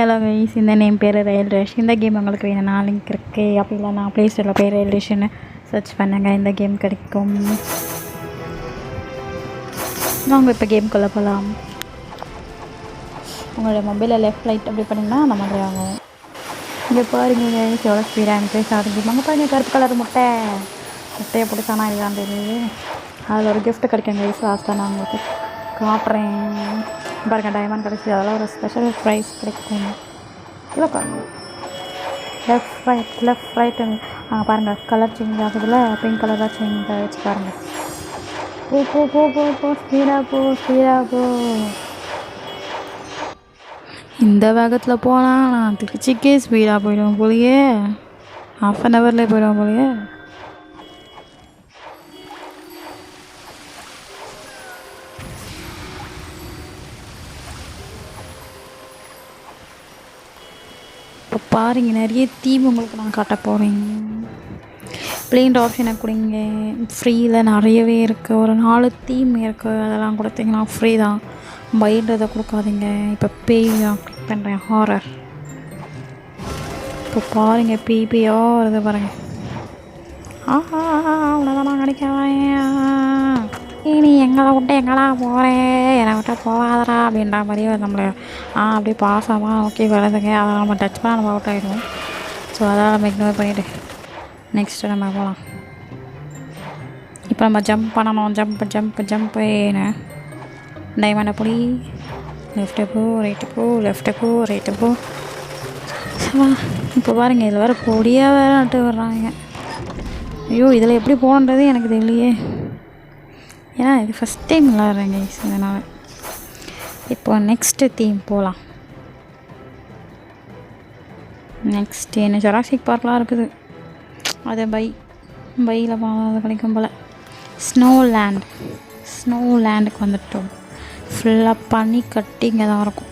Hello guys, இந்த name பேர் ரயில் rush. இந்த கேம் உங்களுக்கு வேணும்னா லிங்க் இருக்குது. அப்படி இல்லைனா ப்ளே ஸ்டோரில் போய் ரயில் ரஷ்ன்னு சர்ச் பண்ணுங்கள், இந்த கேம் கிடைக்கும். நாங்கள் இப்போ கேம்குள்ளே போகலாம். உங்களோட மொபைலில் லெஃப்ட் ரைட் அப்படி பண்ணிங்கன்னா அந்த மாதிரி ஆகும். இங்கே பாருங்க கைஸ், எவ்வளோ ஸ்பீடாக எனக்கு பேச ஆரம்பிக்கும். அங்கே பாருங்கள், கருப்பு கலர் முட்டையை பிடிச்சானா இதுதான் தெரியுது. அதில் ஒரு கிஃப்ட் கிடைக்கும் கைஸ். லாஸ்ட்டாக நான் உங்களுக்கு காட்டுறேன் பாருங்கள். டைமண்ட் கிடச்சி அதெல்லாம் ஒரு ஸ்பெஷல் ப்ரைஸ் கிடைக்கும். இல்லை பாருங்கள், லெஃப்ட் ரைட்டு அங்கே பாருங்கள், கலர் சேஞ்ச் ஆகுதுல, பிங்க் கலராக சேஞ்ச் ஆகிடுச்சு பாருங்கள். போ ஸ்பீடாக போ. இந்த வேகத்தில் போனால் நான் திருச்சிக்கே ஸ்பீடாக போயிடுவோம் போலியே. ½ ஹவரில் போயிடுவோம் போலியே. இப்போ பாருங்க, நிறைய தீம் உங்களுக்கு நான் காட்ட போகிறேன். பிளெயின் ஆப்ஷனை கொடுங்க, ஃப்ரீயில் நிறையவே இருக்குது. ஒரு 4 தீம் இருக்குது, அதெல்லாம் கொடுத்தீங்கன்னா ஃப்ரீ தான். பைன்றதை கொடுக்காதீங்க. இப்போ பேய் நான் கிளிக் பண்ணுறேன், ஹாரர். இப்போ பாருங்கள், பேயா வருது பாருங்கள். அவ்வளோதான் கிடைக்காதான். நீ எங்களை விட்டு எங்களா போகிறேன், என்னை விட்டு போகாதரா அப்படின்ற மாதிரியே நம்மளை அப்படியே பாசமாக ஓகே வருதுங்க. அதை நம்ம டச் பண்ணால் நம்ம அவுட் ஆகிடுவோம். ஸோ அதான் நம்ம இக்னோர் பண்ணிவிட்டு நெக்ஸ்ட்டு நம்ம போகலாம். இப்போ நம்ம ஜம்ப் பண்ணணும். ஜம்ப்பு டைமண்டை பொடி. லெஃப்ட்டு போ, ரைட்டு போ. இப்போ பாருங்கள், இதில் வேறு பொடியாக வேறு நட்டு வர்றாங்க. ஐயோ, இதில் எப்படி போகணுன்றது எனக்கு தெரியலையே. ஏன்னா இது ஃபஸ்ட் டைம் விளாட்றேங்க இதனால். இப்போ நெக்ஸ்ட்டு தீம் போகலாம். நெக்ஸ்ட்டு என்ன ஜொராசிக் பார்க்லாம் இருக்குது. அது பையில் போனால் அது கிடைக்கும் போல். ஸ்னோ லேண்டுக்கு வந்துட்டோம். ஃபுல்லாக பண்ணி கட்டி இங்கே தான் இருக்கும்.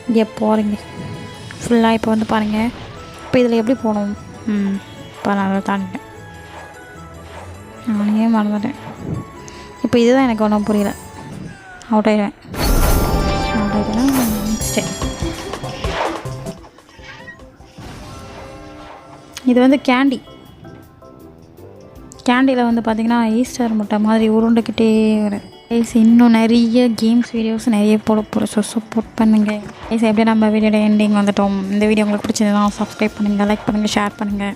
இங்கே போகிறீங்க ஃபுல்லாக. இப்போ வந்து பாருங்கள், இப்போ இதில் எப்படி போகணும்? இப்போ நான் தாண்டிட்டேன், நானே மறந்துட்டேன். இப்போ இதுதான் எனக்கு ஒன்றும் புரியல. அவுட் ஆகிடுவேன். நெக்ஸ்ட்டு இது வந்து கேண்டியில் வந்து பார்த்திங்கன்னா ஈஸ்டர் முட்டை மாதிரி உருண்டுக்கிட்டே வரும். இன்னும் நிறைய கேம்ஸ் வீடியோஸ் நிறைய போட போகிறோம். ஸோ சப்போர்ட் பண்ணுங்கள். எப்படியே நம்ம வீடியோட எண்டிங் வந்துட்டோம். இந்த வீடியோ உங்களுக்கு பிடிச்சதுன்னா சப்ஸ்கிரைப் பண்ணுங்கள், லைக் பண்ணுங்கள், ஷேர் பண்ணுங்கள்.